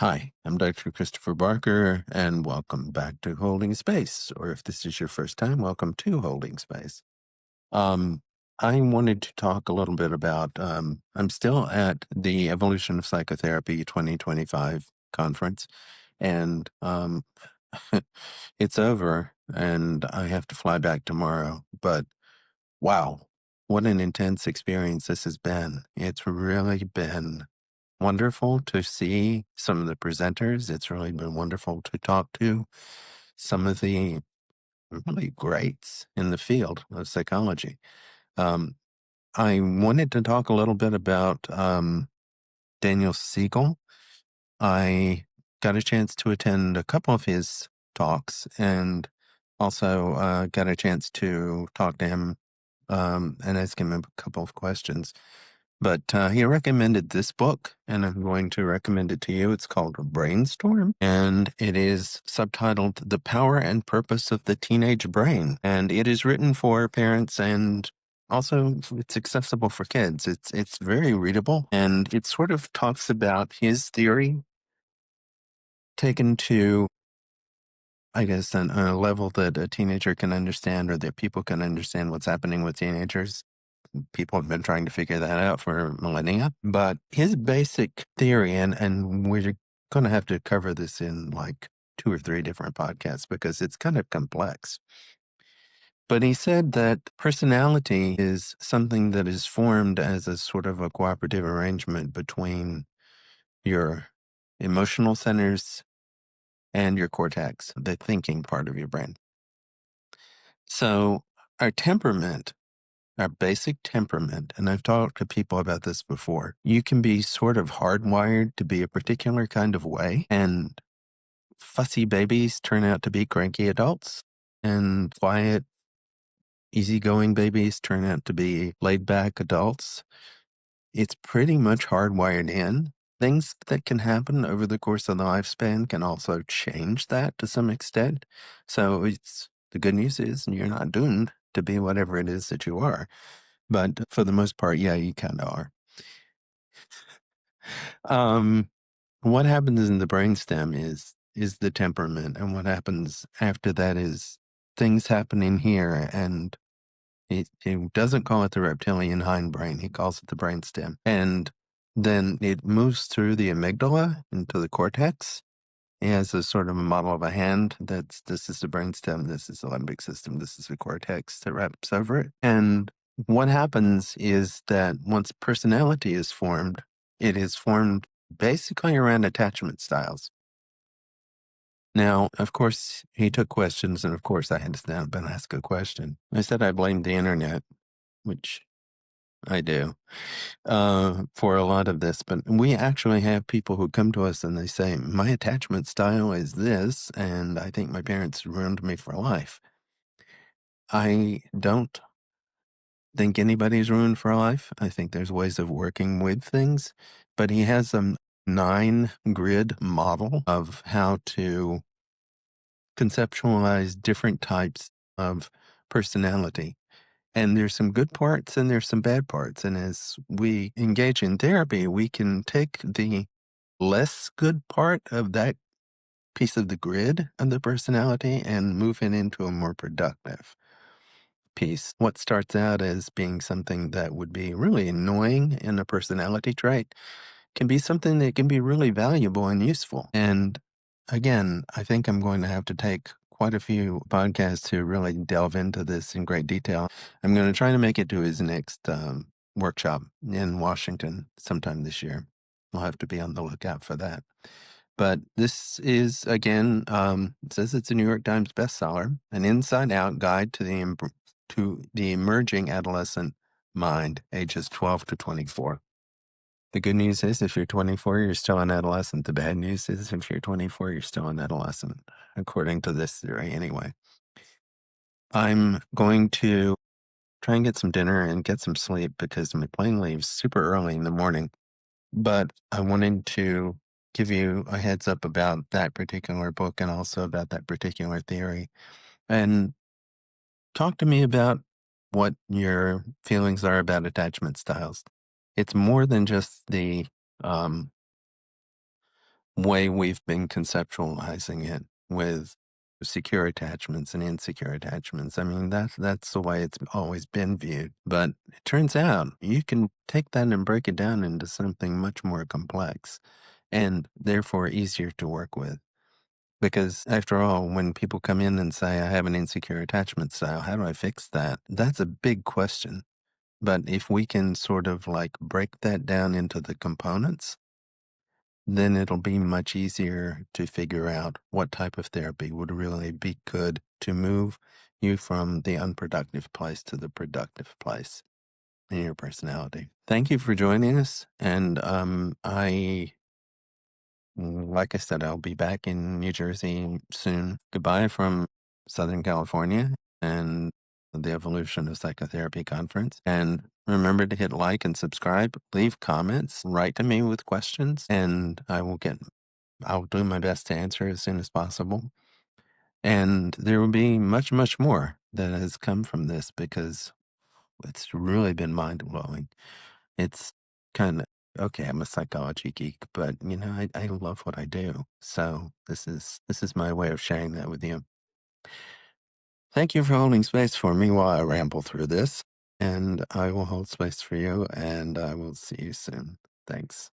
Hi, I'm Dr. Christopher Barker, and welcome back to Holding Space. Or if this is your first time, welcome to Holding Space. Um, I wanted to talk a little bit about, I'm still at the Evolution of Psychotherapy 2025 conference, and it's over, and I have to fly back tomorrow. But wow, what an intense experience this has been. It's really been wonderful to see some of the presenters. It's really been wonderful to talk to some of the really greats in the field of psychology. Um, I wanted to talk a little bit about Daniel Siegel. I got a chance to attend a couple of his talks and also got a chance to talk to him and ask him a couple of questions. But he recommended this book, and I'm going to recommend it to you. It's called Brainstorm, and it is subtitled The Power and Purpose of the Teenage Brain. And it is written for parents, and also it's accessible for kids. It's very readable, and it sort of talks about his theory taken to, I guess, a level that a teenager can understand, or that people can understand what's happening with teenagers. People have been trying to figure that out for millennia. But his basic theory, and we're going to have to cover this in like 2 or 3 different podcasts because it's kind of complex. But he said that personality is something that is formed as a sort of a cooperative arrangement between your emotional centers and your cortex, the thinking part of your brain. So our temperament, our basic temperament, and I've talked to people about this before, you can be sort of hardwired to be a particular kind of way, and fussy babies turn out to be cranky adults, and quiet, easygoing babies turn out to be laid back adults. It's pretty much hardwired in. Things that can happen over the course of the lifespan can also change that to some extent. So the good news is you're not doomed to be whatever it is that you are. But for the most part, yeah, you kind of are. Um, what happens in the brainstem is the temperament, and what happens after that is things happening here. And he doesn't call it the reptilian hindbrain; he calls it the brainstem. And then it moves through the amygdala into the cortex. He has a sort of a model of a hand. This is the brainstem, this is the limbic system, this is the cortex that wraps over it. And what happens is that once personality is formed, it is formed basically around attachment styles. Now, of course, he took questions, and of course, I had to stand up and ask a question. I said I blamed the internet, which I do, for a lot of this. But we actually have people who come to us and they say, my attachment style is this, and I think my parents ruined me for life. I don't think anybody's ruined for life. I think there's ways of working with things, but he has a 9-grid model of how to conceptualize different types of personality. And there's some good parts and there's some bad parts. And as we engage in therapy, we can take the less good part of that piece of the grid of the personality and move it into a more productive piece. What starts out as being something that would be really annoying in a personality trait can be something that can be really valuable and useful. And again, I think I'm going to have to take quite a few podcasts to really delve into this in great detail. I'm going to try to make it to his next workshop in Washington sometime this year. We'll have to be on the lookout for that. But this is, again, it says it's a New York Times bestseller, an inside-out guide to the emerging adolescent mind, ages 12 to 24. The good news is if you're 24, you're still an adolescent. The bad news is if you're 24, you're still an adolescent, according to this theory anyway. I'm going to try and get some dinner and get some sleep because my plane leaves super early in the morning. But I wanted to give you a heads up about that particular book and also about that particular theory. And talk to me about what your feelings are about attachment styles. It's more than just the um, way we've been conceptualizing it with secure attachments and insecure attachments. I mean, that's the way it's always been viewed. But it turns out you can take that and break it down into something much more complex and therefore easier to work with. Because after all, when people come in and say, I have an insecure attachment style, how do I fix that? That's a big question. But if we can sort of like break that down into the components, then it'll be much easier to figure out what type of therapy would really be good to move you from the unproductive place to the productive place in your personality. Thank you for joining us. And like I said, I'll be back in New Jersey soon. Goodbye from Southern California and the Evolution of Psychotherapy conference. And remember to hit like and subscribe, leave comments, write to me with questions, and I'll do my best to answer as soon as possible. And there will be much, much more that has come from this because it's really been mind blowing. It's kind of okay. I'm a psychology geek, but I love what I do. So this is my way of sharing that with you. Thank you for holding space for me while I ramble through this, and I will hold space for you, and I will see you soon. Thanks.